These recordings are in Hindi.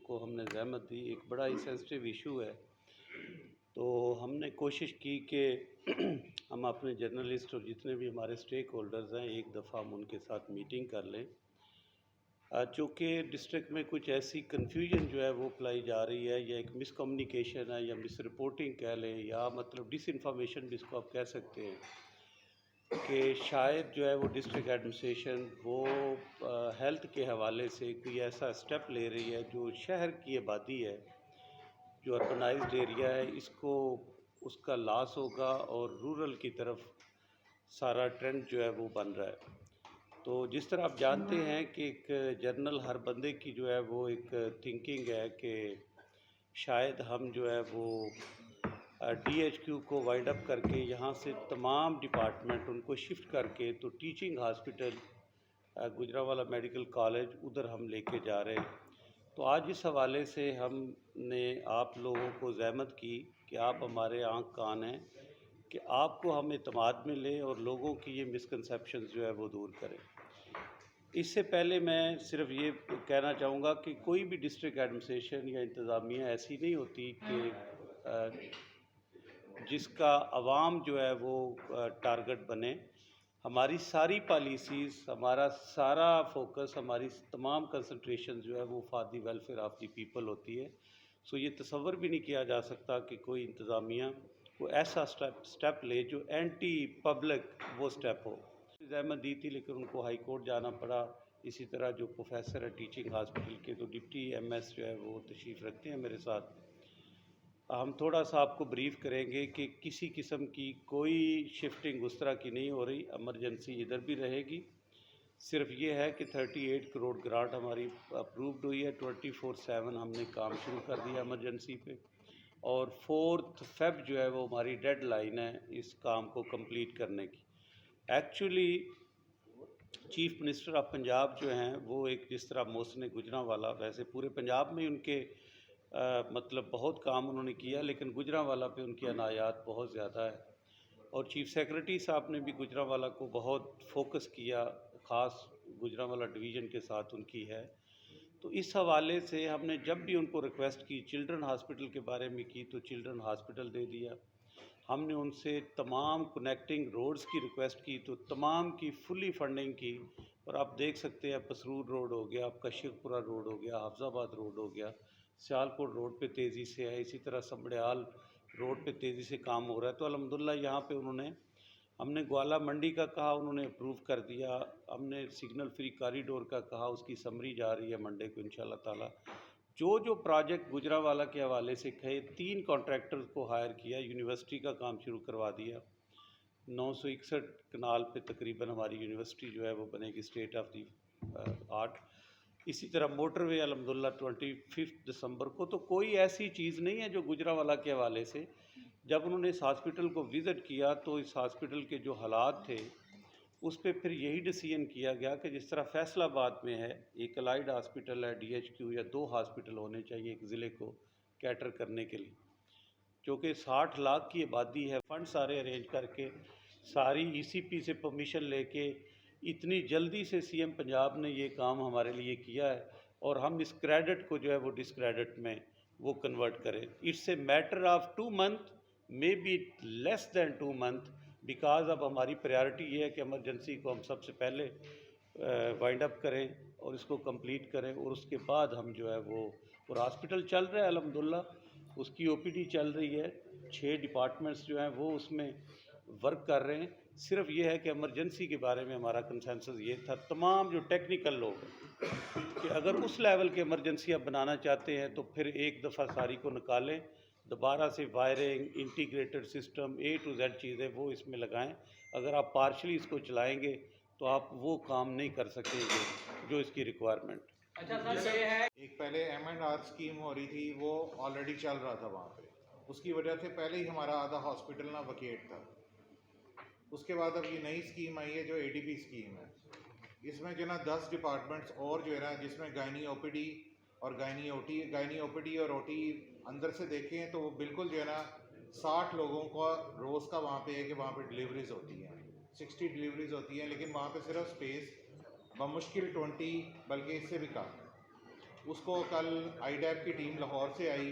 को हमने ज़हमत दी। एक बड़ा ही सेंसिटिव इशू है, तो हमने कोशिश की कि हम अपने जर्नलिस्ट और जितने भी हमारे स्टेक होल्डर्स हैं एक दफ़ा हम उनके साथ मीटिंग कर लें। चूँकि डिस्ट्रिक्ट में कुछ ऐसी कन्फ्यूजन जो है वो फैलाई जा रही है, या एक मिसकम्युनिकेशन है या मिस रिपोर्टिंग कह लें, या मतलब डिसइंफॉर्मेशन भी इसको आप कह सकते हैं, कि शायद जो है वो डिस्ट्रिक्ट एडमिनिस्ट्रेशन वो हेल्थ के हवाले से कोई ऐसा स्टेप ले रही है जो शहर की आबादी है, जो अर्बनाइज्ड एरिया है, इसको उसका लॉस होगा और रूरल की तरफ सारा ट्रेंड जो है वो बन रहा है। तो जिस तरह आप जानते हैं कि एक जर्नल हर बंदे की जो है वो एक थिंकिंग है कि शायद हम जो है वो DHQ को वाइंड अप करके यहाँ से तमाम डिपार्टमेंट उनको शिफ्ट करके तो teaching hospital Gujranwala medical college उधर हम लेके जा रहे हैं। तो आज इस हवाले से हमने आप लोगों को ज़हमत की कि आप हमारे आँख कान हैं, कि आपको हम एतमाद में लें और लोगों की ये मिसकंसेप्शंस जो है वो दूर करें। इससे पहले मैं सिर्फ ये कहना चाहूँगा कि कोई भी डिस्ट्रिक्ट एडमिनिस्ट्रेशन या इंतज़ामिया ऐसी नहीं होती कि जिसका अवाम जो है वो टारगेट बने। हमारी सारी पॉलिसीज़, हमारा सारा फोकस, हमारी तमाम कंसंट्रेशन जो है वो for the welfare of the people होती है। सो ये तसव्वुर भी नहीं किया जा सकता कि कोई इंतज़ामिया को ऐसा स्टेप ले जो एंटी पब्लिक वो स्टेप हो। ज़हमत दी थी लेकिन उनको हाई कोर्ट जाना पड़ा। इसी तरह जो प्रोफेसर है टीचिंग हॉस्पिटल के, तो डिप्टी MS जो है वो तशरीफ़ रखते हैं मेरे साथ। हम थोड़ा सा आपको ब्रीफ़ करेंगे कि किसी किस्म की कोई शिफ्टिंग उस तरह की नहीं हो रही, एमरजेंसी इधर भी रहेगी। सिर्फ ये है कि 38 करोड़ ग्रांट हमारी अप्रूव्ड हुई है, 24/7 हमने काम शुरू कर दिया एमरजेंसी पे, और 4 फ़रवरी जो है वो हमारी डेडलाइन है इस काम को कंप्लीट करने की। Actually chief minister of Punjab जो हैं वो एक जिस तरह मोहसिन गुजरांवाला, वैसे पूरे पंजाब में उनके मतलब बहुत काम उन्होंने किया, लेकिन गुजरांवाला पे उनकी अनायात बहुत ज़्यादा है। और चीफ़ सेक्रेटरी साहब ने भी गुजरांवाला को बहुत फोकस किया, ख़ास गुजरांवाला डिवीज़न के साथ उनकी है। तो इस हवाले से हमने जब भी उनको रिक्वेस्ट की, चिल्ड्रन हॉस्पिटल के बारे में की तो चिल्ड्रन हॉस्पिटल दे दिया। हमने उनसे तमाम कनेक्टिंग रोड्स की रिक्वेस्ट की तो तमाम की फुली फंडिंग की। और आप देख सकते हैं पसरूर रोड हो गया, आपका शेखपुरा रोड हो गया, हाफजाबाद रोड हो गया, सियालकोट रोड पे तेज़ी से है, इसी तरह समड़याल रोड पे तेज़ी से काम हो रहा है। तो अल्हम्दुलिल्लाह यहाँ पे हमने ग्वाला मंडी का कहा, उन्होंने अप्रूव कर दिया। हमने सिग्नल फ्री कॉरिडोर का कहा, उसकी समरी जा रही है मंडे को इंशाल्लाह ताला। जो प्रोजेक्ट गुजरांवाला के हवाले से कहे, 3 कॉन्ट्रैक्टर्स को हायर किया, यूनिवर्सिटी का काम शुरू करवा दिया। 961 कनाल पे तकरीबन हमारी यूनिवर्सिटी जो है वो बनेगी, स्टेट ऑफ दी आर्ट। इसी तरह मोटरवे अल्हम्दुलिल्लाह 25 दिसंबर को। तो कोई ऐसी चीज़ नहीं है जो गुजरांवाला के हवाले से। जब उन्होंने इस हॉस्पिटल को विज़िट किया तो इस हॉस्पिटल के जो हालात थे उस पर फिर यही डिसीजन किया गया कि जिस तरह फैसलाबाद में है एक अलाइड हॉस्पिटल है, DHQ, या 2 हॉस्पिटल होने चाहिए एक ज़िले को कैटर करने के लिए, क्योंकि 60 लाख की आबादी है। फ़ंड सारे अरेंज करके, सारी ECP से परमिशन लेके, इतनी जल्दी से CM पंजाब ने ये काम हमारे लिए किया है, और हम इस क्रेडिट को जो है वो डिसक्रेडिट में वो कन्वर्ट करें। It's a matter of 2 month, may be less than 2 month, because अब हमारी प्रायोरिटी ये है कि एमरजेंसी को हम सबसे पहले वाइंड अप करें और इसको कंप्लीट करें, और उसके बाद हम जो है वो, और हॉस्पिटल चल रहा है अल्हम्दुलिल्लाह, उसकी OPD चल रही है, 6 डिपार्टमेंट्स जो हैं वो उसमें वर्क कर रहे हैं। सिर्फ ये है कि एमरजेंसी के बारे में हमारा कंसेंसस ये था, तमाम जो टेक्निकल लोग हैं, कि अगर उस लेवल की एमरजेंसी आप बनाना चाहते हैं तो फिर एक दफ़ा सारी को निकालें, दोबारा से wiring, integrated system, A to Z चीज़ें वो इसमें लगाएं। अगर आप पार्शली इसको चलाएंगे तो आप वो काम नहीं कर सकेंगे जो इसकी रिक्वायरमेंट। अच्छा सर, ये है एक पहले M&R स्कीम हो रही थी, वो ऑलरेडी चल रहा था वहाँ पे, उसकी वजह से पहले ही हमारा आधा हॉस्पिटल ना वकेट था। उसके बाद अब ये नई स्कीम आई है जो ADP स्कीम है, इसमें जो ना 10 डिपार्टमेंट्स और जो है ना, जिसमें गायनी OPD और गायनी OPD और OT अंदर से देखें तो वो बिल्कुल जो है ना 60 लोगों का रोज़ का वहाँ पे है कि वहाँ पे डिलीवरीज होती हैं, 60 डिलीवरीज होती हैं, लेकिन वहाँ पे सिर्फ स्पेस बमुश्किल 20, बल्कि इससे भी कम। उसको कल आईडैप की टीम लाहौर से आई,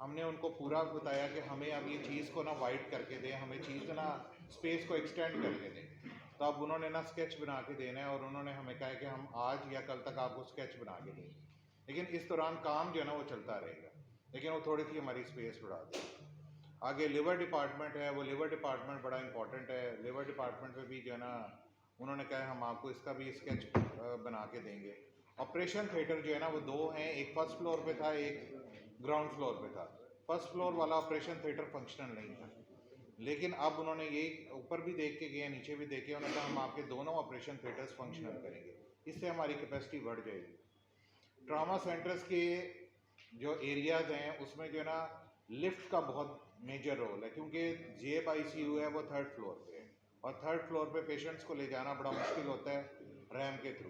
हमने उनको पूरा बताया कि हमें अब ये चीज़ को ना वाइड करके दें, हमें चीज़ ना स्पेस को एक्सटेंड करके दें। तो अब उन्होंने ना स्केच बना के देना है और उन्होंने हमें कहा है कि हम आज या कल तक आपको स्केच बना के देंगे, लेकिन इस दौरान काम जो है ना वो चलता रहेगा, लेकिन वो थोड़ी सी हमारी स्पेस बढ़ा देगी। आगे लिवर डिपार्टमेंट है, वो लिवर डिपार्टमेंट बड़ा इंपॉर्टेंट है। लिवर डिपार्टमेंट में भी जो है ना उन्होंने कहा हम आपको इसका भी स्केच बना के देंगे। ऑपरेशन थिएटर जो है ना वो 2 हैं, एक फर्स्ट फ्लोर पे था, एक ग्राउंड फ्लोर पे था। फर्स्ट फ्लोर वाला ऑपरेशन थिएटर फंक्शनल नहीं था, लेकिन अब उन्होंने ये ऊपर भी देख के गए, नीचे भी देखे, उन्होंने कहा हम आपके दोनों ऑपरेशन थिएटर्स फंक्शनल करेंगे, इससे हमारी कैपेसिटी बढ़ जाएगी। ट्रामा सेंटर्स के जो एरियाज हैं उसमें जो है ना लिफ्ट का बहुत मेजर रोल है, क्योंकि जेब आईसीयू है वो 3rd फ्लोर पे है और 3rd फ्लोर पे पेशेंट्स को ले जाना बड़ा मुश्किल होता है रैम के थ्रू।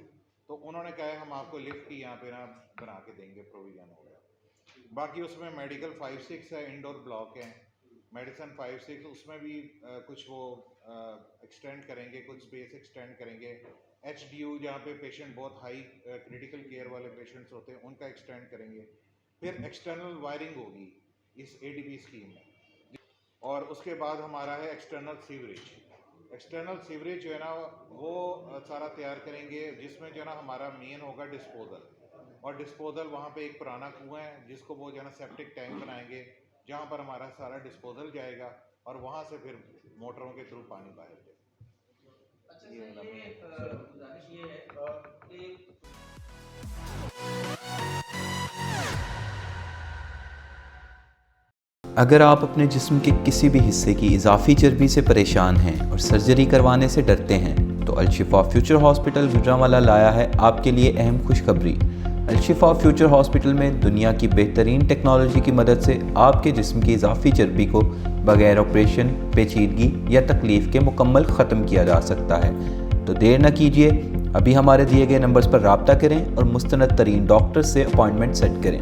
तो उन्होंने कहा है हम आपको लिफ्ट की यहाँ पे ना बना के देंगे, प्रोविजन होगा। बाकी उसमें मेडिकल 5-6 है, इंडोर ब्लॉक है, मेडिसिन 5-6, उसमें भी कुछ वो एक्सटेंड करेंगे, कुछ स्पेस एक्सटेंड करेंगे। HDU जहाँ पे पेशेंट बहुत हाई क्रिटिकल केयर वाले पेशेंट्स होते हैं उनका एक्सटेंड करेंगे। फिर एक्सटर्नल वायरिंग होगी इस ADP स्कीम में, और उसके बाद हमारा है एक्सटर्नल सीवरेज। एक्सटर्नल सीवरेज जो है ना वो सारा तैयार करेंगे, जिसमें जो है ना हमारा मेन होगा डिस्पोजल, और डिस्पोजल वहाँ पे एक पुराना कुआं है जिसको वो जो है ना सेप्टिक टैंक बनाएंगे, जहाँ पर हमारा सारा डिस्पोजल जाएगा और वहाँ से फिर मोटरों के थ्रू पानी बाहर जाएगा। अच्छा सर, ये गुजारिश ये है कि अगर आप अपने जिस्म के किसी भी हिस्से की इजाफी चर्बी से परेशान हैं और सर्जरी करवाने से डरते हैं तो अल-शिफा फ्यूचर हॉस्पिटल गुजरांवाला लाया है आपके लिए अहम खुशखबरी। अल-शिफा फ्यूचर हॉस्पिटल में दुनिया की बेहतरीन टेक्नोलॉजी की मदद से आपके जिस्म की इजाफी चर्बी को बगैर ऑपरेशन, पेचीदगी या तकलीफ़ के मुकम्मल ख़त्म किया जा सकता है। तो देर न कीजिए, अभी हमारे दिए गए नंबर्स पर रब्ता करें और मुस्तनद तरीन डॉक्टर से अपॉइंटमेंट सेट करें।